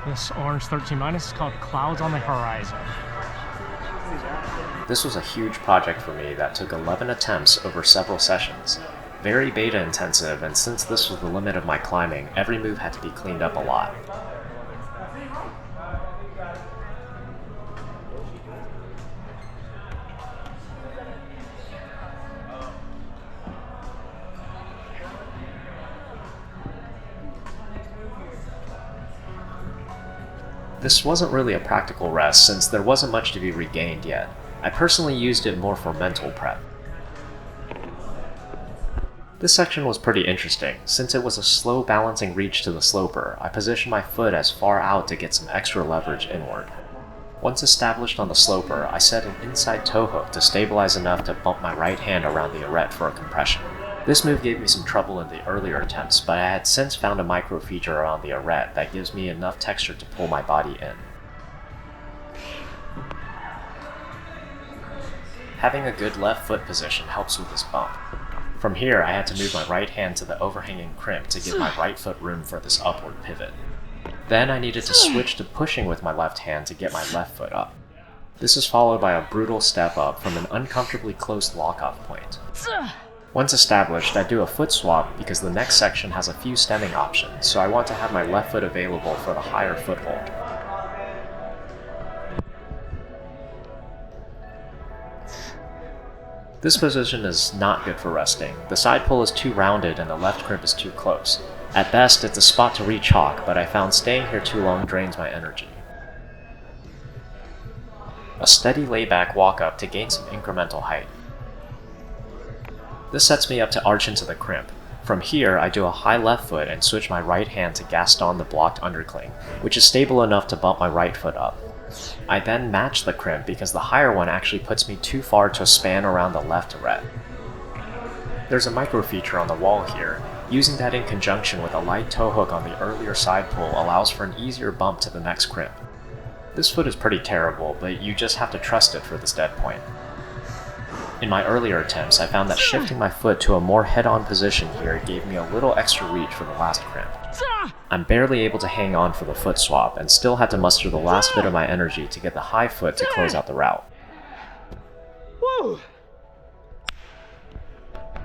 This orange 13- is called Clouds on the Horizon. This was a huge project for me that took 11 attempts over several sessions. Very beta intensive, and since this was the limit of my climbing, every move had to be cleaned up a lot. This wasn't really a practical rest since there wasn't much to be regained yet. I personally used it more for mental prep. This section was pretty interesting. Since it was a slow balancing reach to the sloper, I positioned my foot as far out to get some extra leverage inward. Once established on the sloper, I set an inside toe hook to stabilize enough to bump my right hand around the arete for a compression. This move gave me some trouble in the earlier attempts, but I had since found a micro feature around the arete that gives me enough texture to pull my body in. Having a good left foot position helps with this bump. From here, I had to move my right hand to the overhanging crimp to give my right foot room for this upward pivot. Then I needed to switch to pushing with my left hand to get my left foot up. This is followed by a brutal step up from an uncomfortably close lock-off point. Once established, I do a foot swap because the next section has a few stemming options, so I want to have my left foot available for the higher foothold. This position is not good for resting. The side pull is too rounded and the left crimp is too close. At best, it's a spot to re-chalk, but I found staying here too long drains my energy. A steady layback walk up to gain some incremental height. This sets me up to arch into the crimp. From here, I do a high left foot and switch my right hand to Gaston the blocked undercling, which is stable enough to bump my right foot up. I then match the crimp because the higher one actually puts me too far to span around the left arete. There's a micro feature on the wall here. Using that in conjunction with a light toe hook on the earlier side pull allows for an easier bump to the next crimp. This foot is pretty terrible, but you just have to trust it for this dead point. In my earlier attempts, I found that shifting my foot to a more head-on position here gave me a little extra reach for the last crimp. I'm barely able to hang on for the foot swap, and still had to muster the last bit of my energy to get the high foot to close out the route. Woo!